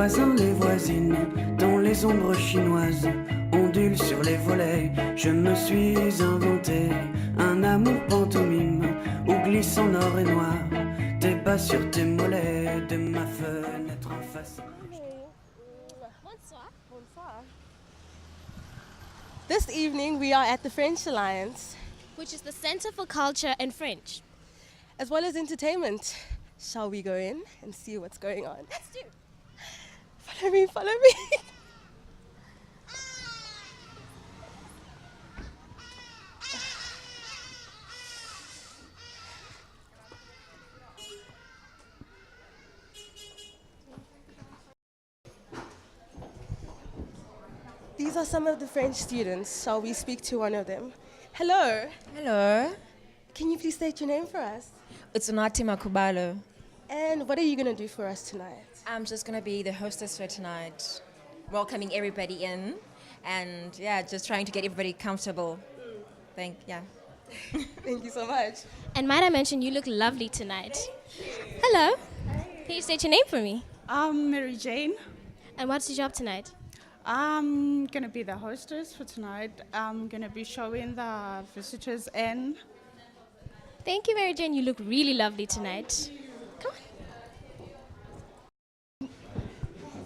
voisins, les voisines, dont les ombres chinoises ondulent sur les volets. Je me suis inventé un amour pantomime où glissent en or et noir tes bas sur tes mollets de ma fenêtre en face. Bonsoir. Bonsoir. This evening we are at the French Alliance, which is the Center for Culture and French, as well as entertainment. Shall we go in and see what's going on? Let's do. Follow me, follow me. These are some of the French students. Shall we speak to one of them? Hello. Hello, Can you please state your name for us? it's Unati Makubalo. And what are you going to do for us tonight? I'm just going to be the hostess for tonight, welcoming everybody in and just trying to get everybody comfortable. Thank you so much. And might I mention, you look lovely tonight. Hello. Can you state your name for me? I'm Mary Jane. And what's your job tonight? I'm going to be the hostess for tonight. I'm going to be showing the visitors in. Thank you, Mary Jane. You look really lovely tonight. Come on.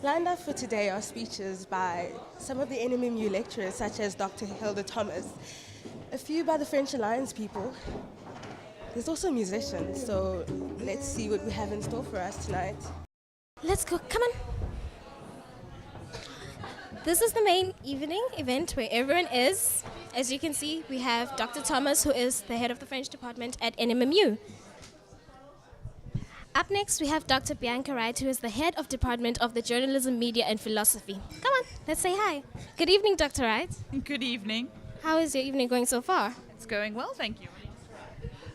Lined up for today are speeches by some of the NMMU lecturers, such as Dr. Hilda Thomas, a few by the French Alliance people. There's also musicians, so let's see what we have in store for us tonight. Let's go. Come on. This is the main evening event where everyone is. As you can see, we have Dr. Thomas, who is the head of the French department at NMMU. Up next, we have Dr. Bianca Wright, who is the head of Department of the Journalism, Media and Philosophy. Come on, let's say hi. Good evening, Dr. Wright. Good evening. How is your evening going so far? It's going well, thank you.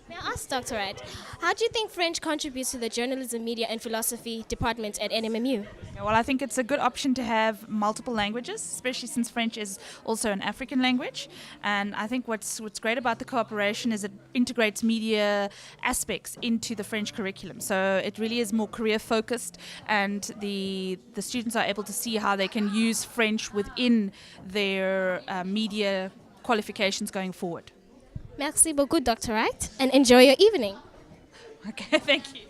May I ask, Dr. Wright, how do you think French contributes to the Journalism, Media and Philosophy department at NMMU? Yeah, well, I think it's a good option to have multiple languages, especially since French is also an African language. And I think what's great about the cooperation is it integrates media aspects into the French curriculum. So it really is more career focused, and the students are able to see how they can use French within their media qualifications going forward. Merci beaucoup, Dr. Wright, and enjoy your evening. Okay, thank you.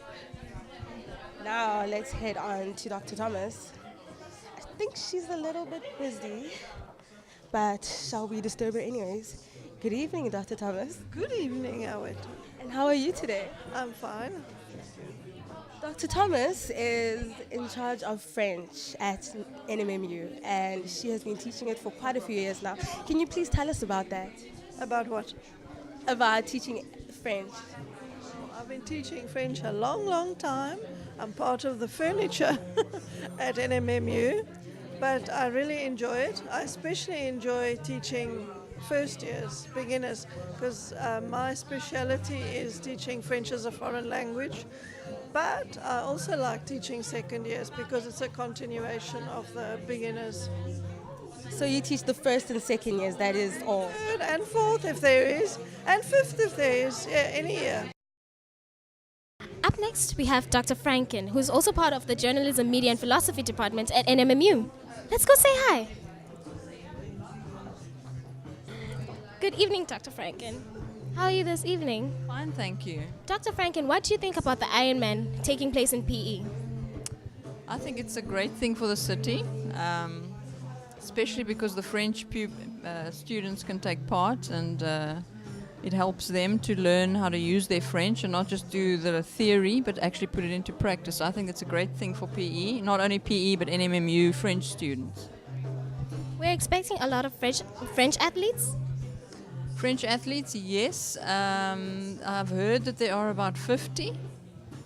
Now let's head on to Dr. Thomas. I think she's a little bit busy, but shall we disturb her anyways? Good evening, Dr. Thomas. Good evening, Howard. And how are you today? I'm fine. Dr. Thomas is in charge of French at NMMU, and she has been teaching it for quite a few years now. Can you please tell us about that? About what? About teaching French. I've been teaching French a long, long time. I'm part of the furniture at NMMU, but I really enjoy it. I especially enjoy teaching first years, beginners, because my speciality is teaching French as a foreign language. But I also like teaching second years because it's a continuation of the beginners. So you teach the first and second years, that is all? Third and fourth if there is, and fifth if there is, any year. Up next, we have Dr. Franken, who is also part of the Journalism, Media and Philosophy department at NMMU. Let's go say hi. Good evening, Dr. Franken. How are you this evening? Fine, thank you. Dr. Franken, what do you think about the Ironman taking place in PE? I think it's a great thing for the city, especially because the French students can take part, and it helps them to learn how to use their French and not just do the theory, but actually put it into practice. I think it's a great thing for PE, not only PE, but NMMU French students. We're expecting a lot of French athletes. French athletes, yes. I've heard that there are about 50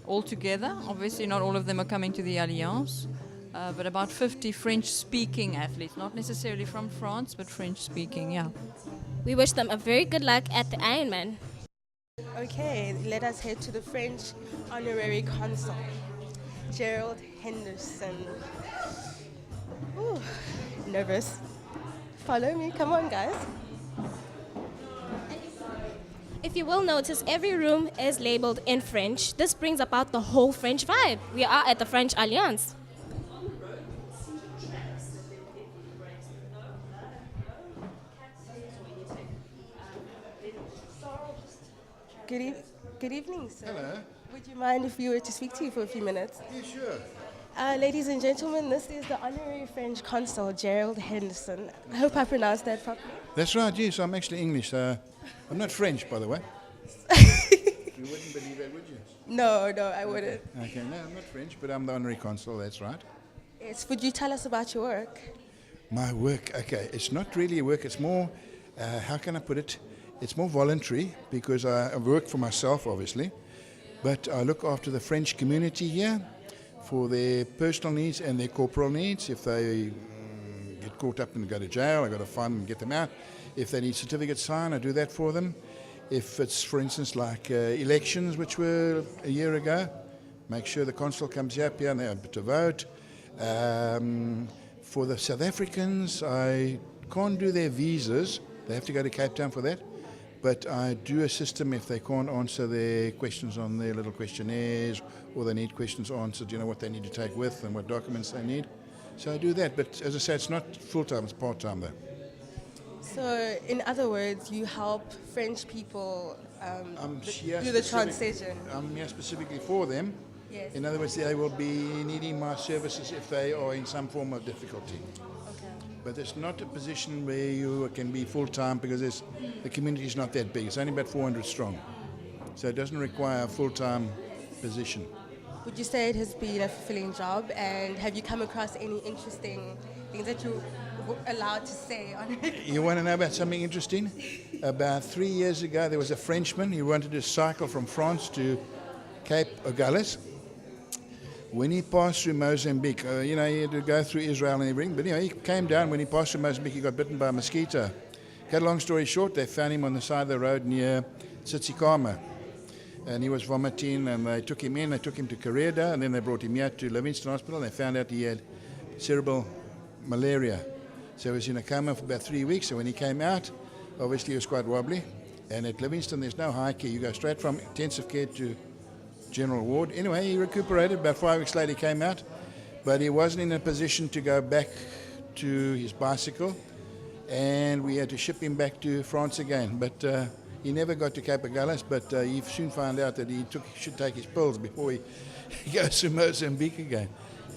altogether. Obviously, not all of them are coming to the Alliance, but about 50 French-speaking athletes, not necessarily from France, but French-speaking, yeah. We wish them a very good luck at the Ironman. Okay, let us head to the French honorary consul, Gerald Henderson. Ooh, nervous. Follow me, come on guys. If you will notice, every room is labeled in French. This brings about the whole French vibe. We are at the French Alliance. Good, good evening, sir. Hello. Would you mind if we were to speak to you for a few minutes? Yeah, sure. Ladies and gentlemen, this is the Honorary French Consul, Gerald Henderson. I hope I pronounced that properly. That's right, yes, I'm actually English. I'm not French, by the way. You wouldn't believe that, would you? No, I wouldn't. Okay, no, I'm not French, but I'm the honorary consul, that's right. Yes, would you tell us about your work? My work, okay, it's not really work, it's more, how can I put it? It's more voluntary because I work for myself, obviously, but I look after the French community here for their personal needs and their corporal needs. If they get caught up and go to jail, I've got to find them and get them out. If they need certificates signed, I do that for them. If it's, for instance, like elections, which were a year ago, make sure the consul comes up here and they're able to vote. For the South Africans, I can't do their visas. They have to go to Cape Town for that. But I do assist them if they can't answer their questions on their little questionnaires, or they need questions answered, what they need to take with and what documents they need. So I do that. But as I say, it's not full-time, it's part-time though. So, in other words, you help French people do the transition. I'm here specifically for them. Yes. In other words, they will be needing my services if they are in some form of difficulty. Okay. But it's not a position where you can be full-time because the community is not that big. It's only about 400 strong. So it doesn't require a full-time position. Would you say it has been a fulfilling job, and have you come across any interesting things that you were allowed to say on it? You want to know about something interesting? About 3 years ago, there was a Frenchman. He wanted to cycle from France to Cape Agulhas. When he passed through Mozambique, he had to go through Israel and everything, but he came down. When he passed through Mozambique, he got bitten by a mosquito. Cut a long story short, they found him on the side of the road near Tsitsikamma. And he was vomiting, and they took him in, they took him to Correda, and then they brought him here to Livingston Hospital, and they found out he had cerebral malaria. So he was in a coma for about 3 weeks, so when he came out, obviously he was quite wobbly. And at Livingston, there's no high care. You go straight from intensive care to general ward. Anyway, he recuperated. About 5 weeks later, he came out, but he wasn't in a position to go back to his bicycle, and we had to ship him back to France again. But he never got to Cape Agulhas, but he soon found out that he should take his pills before he goes to Mozambique again.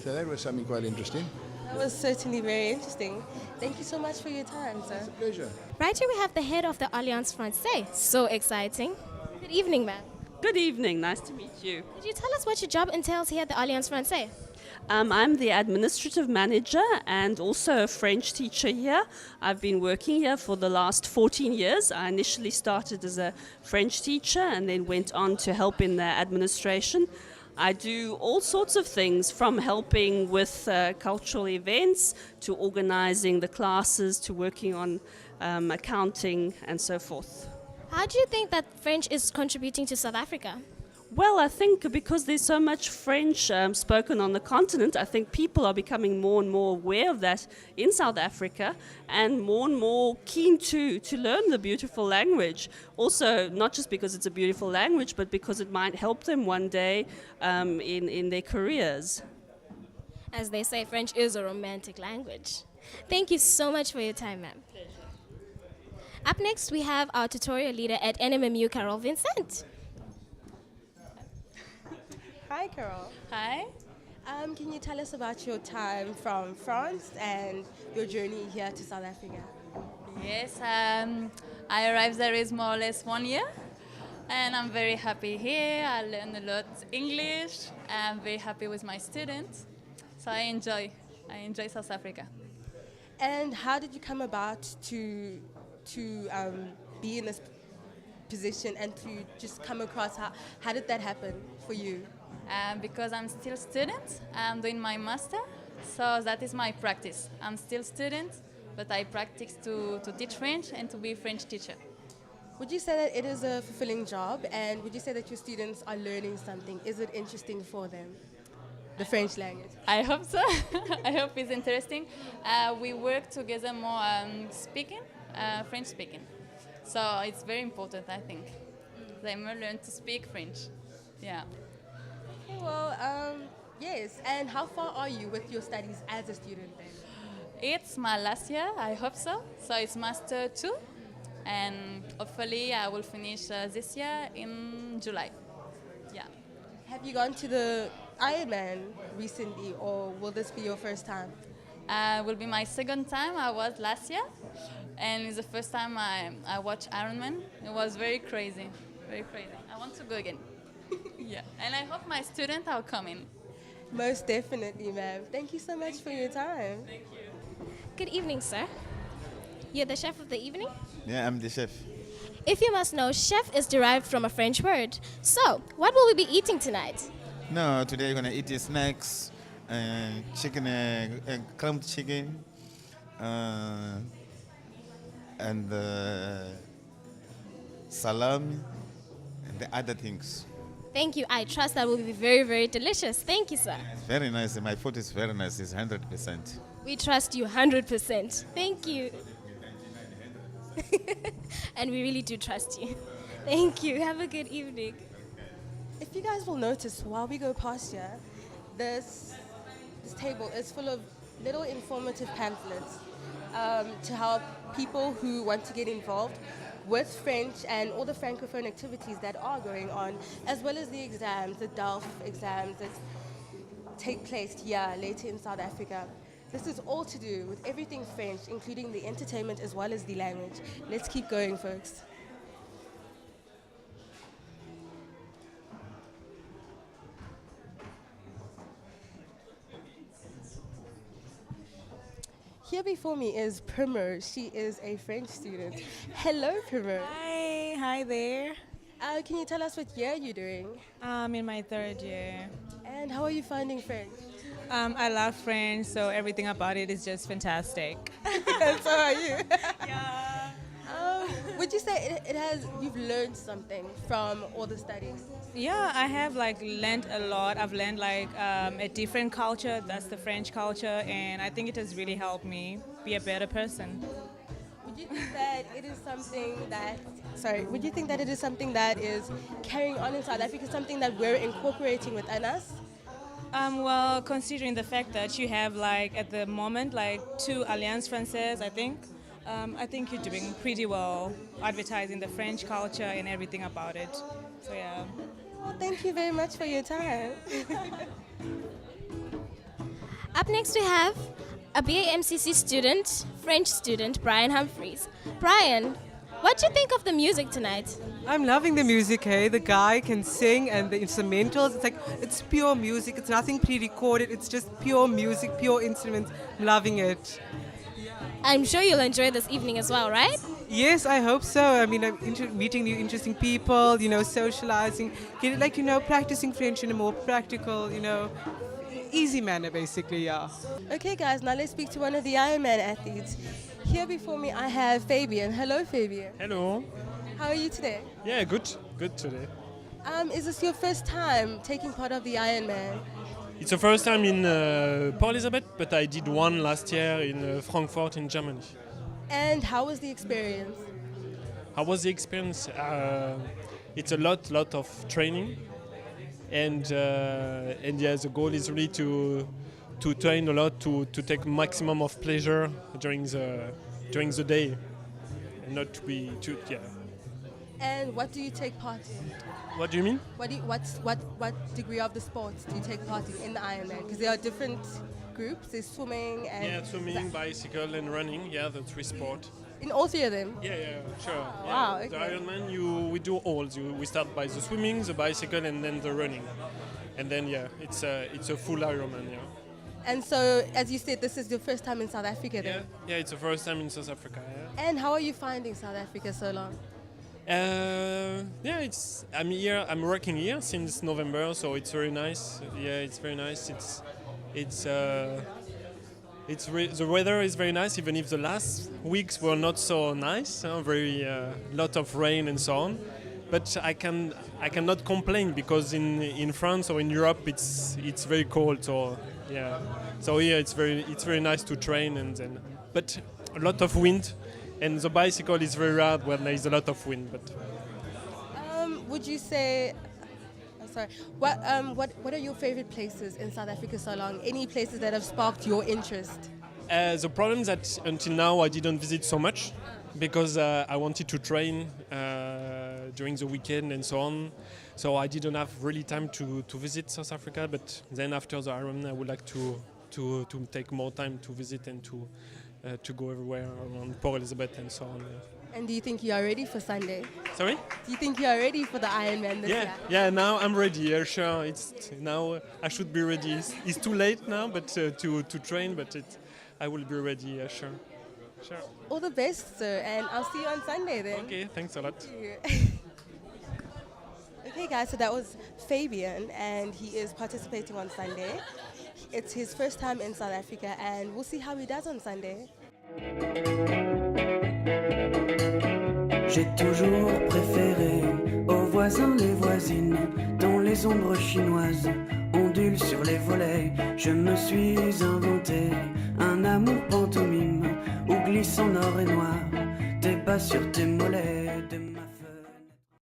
So that was something quite interesting. That was certainly very interesting. Thank you so much for your time, sir. It's a pleasure. Right here we have the head of the Alliance Française. So exciting. Good evening, ma'am. Good evening, nice to meet you. Could you tell us what your job entails here at the Alliance Française? I'm the administrative manager and also a French teacher here. I've been working here for the last 14 years. I initially started as a French teacher and then went on to help in the administration. I do all sorts of things, from helping with cultural events to organizing the classes to working on accounting and so forth. How do you think that French is contributing to South Africa? Well, I think because there's so much French spoken on the continent, I think people are becoming more and more aware of that in South Africa and more keen to learn the beautiful language. Also, not just because it's a beautiful language, but because it might help them one day in their careers. As they say, French is a romantic language. Thank you so much for your time, ma'am. Up next, we have our tutorial leader at NMMU, Carol Vincent. Hi, Carol. Hi. Can you tell us about your time from France and your journey here to South Africa? Yes, I arrived there is more or less 1 year, and I'm very happy here. I learned a lot English. I'm very happy with my students, so I enjoy South Africa. And how did you come about to be in this position and to just come across? How did that happen for you? Because I'm still student, I'm doing my master, so that is my practice. I'm still student, but I practice to teach French and to be a French teacher. Would you say that it is a fulfilling job, and would you say that your students are learning something? Is it interesting for them, the French language? I hope so. I hope it's interesting. We work together more French speaking. So it's very important, I think. They must learn to speak French. Yeah. Okay, well, yes. And how far are you with your studies as a student then? It's my last year, I hope so. So it's Master 2. and hopefully I will finish this year in July. Yeah. Have you gone to the Ironman recently, or will this be your first time? Will be my second time. I was last year, and it's the first time I watched Ironman. It was very crazy, very crazy. I want to go again. Yeah, and I hope my students are coming. Most definitely, ma'am. Thank you so much for your time. Thank you. Good evening, sir. You're the chef of the evening? Yeah, I'm the chef. If you must know, chef is derived from a French word. So, what will we be eating tonight? No, today we're gonna eat the snacks, chicken, clumped chicken, and salami, and the other things. Thank you. I trust that will be very, very delicious. Thank you, sir. It's very nice. My food is very nice. It's 100%. We trust you 100%. Thank you. And we really do trust you. Thank you. Have a good evening. If you guys will notice, while we go past here, this table is full of little informative pamphlets to help people who want to get involved with French and all the Francophone activities that are going on, as well as the exams, the DELF exams that take place here later in South Africa. This is all to do with everything French, including the entertainment as well as the language. Let's keep going, folks. Here before me is Primrose. She is a French student. Hello, Primrose. Hi there. Can you tell us what year you're doing? I'm in my third year. And how are you finding French? I love French, so everything about it is just fantastic. So are you? Yeah. Would you say you've learned something from all the studies? Yeah, I have learned a lot. I've learned a different culture. That's the French culture, and I think it has really helped me be a better person. Would you think that it is something that? Would you think that it is something that is carrying on in South Africa? Something that we're incorporating within us? Well, considering the fact that you have at the moment 2 Alliance Française, I think you're doing pretty well advertising the French culture and everything about it. So yeah. Well, thank you very much for your time. Up next we have a BAMCC student, French student, Brian Humphreys. Brian, what do you think of the music tonight? I'm loving the music, hey. The guy can sing and the instrumentals, it's pure music. It's nothing pre-recorded. It's just pure music, pure instruments. I'm loving it. I'm sure you'll enjoy this evening as well, right? Yes, I hope so. I mean, I'm meeting new interesting people, socializing, practicing French in a more practical, easy manner, basically, yeah. Okay, guys, now let's speak to one of the Ironman athletes. Here before me, I have Fabian. Hello, Fabian. Hello. How are you today? Yeah, good today. Is this your first time taking part of the Ironman? It's the first time in Port Elizabeth, but I did one last year in Frankfurt in Germany. And how was the experience? How was the experience? It's a lot of training, and yeah, the goal is really to train a lot, to take maximum of pleasure during the day, and not to be too yeah. And what do you take part in? What do you mean? What degree of the sports do you take part in the Ironman? Because there are different groups. There's swimming and... Yeah, swimming, bicycle and running. Yeah, the 3 sports. In all 3 of them? Yeah, sure. Oh, yeah. wow, okay. The Ironman, we do all. We start by the swimming, the bicycle, and then the running. And then, yeah, it's a full Ironman, yeah. And so, as you said, this is your first time in South Africa then? Yeah, it's the first time in South Africa, yeah. And how are you finding South Africa so long? Yeah, I'm working here since November, so it's very nice. Yeah, it's very nice. The weather is very nice, even if the last weeks were not so nice. Very lot of rain and so on. But I cannot complain because in France or in Europe it's very cold. So yeah, so here it's very nice to train but a lot of wind. And the bicycle is very rare when there is a lot of wind. But would you say? Sorry. What are your favorite places in South Africa so long? Any places that have sparked your interest? The problem is that until now I didn't visit so much. because I wanted to train during the weekend and so on. So I didn't have really time to visit South Africa, but then after the Ironman, I would like to take more time to visit and to go everywhere around Port Elizabeth and so on. And do you think you are ready for Sunday? Sorry? Do you think you are ready for the Ironman this year? Yeah. Now I'm ready. Yeah, sure. Now I should be ready. It's too late now, but to train. But I will be ready. Yeah, sure. All the best, sir, and I'll see you on Sunday then. Okay. Thanks a lot. Okay, guys. So that was Fabian, and he is participating on Sunday. It's his first time in South Africa, and we'll see how he does on Sunday. J'ai toujours préféré aux voisins les voisines dont les ombres chinoises ondulent sur les volets. Je me suis inventé un amour pantomime où glissent en or et noir tes pas sur tes mollets.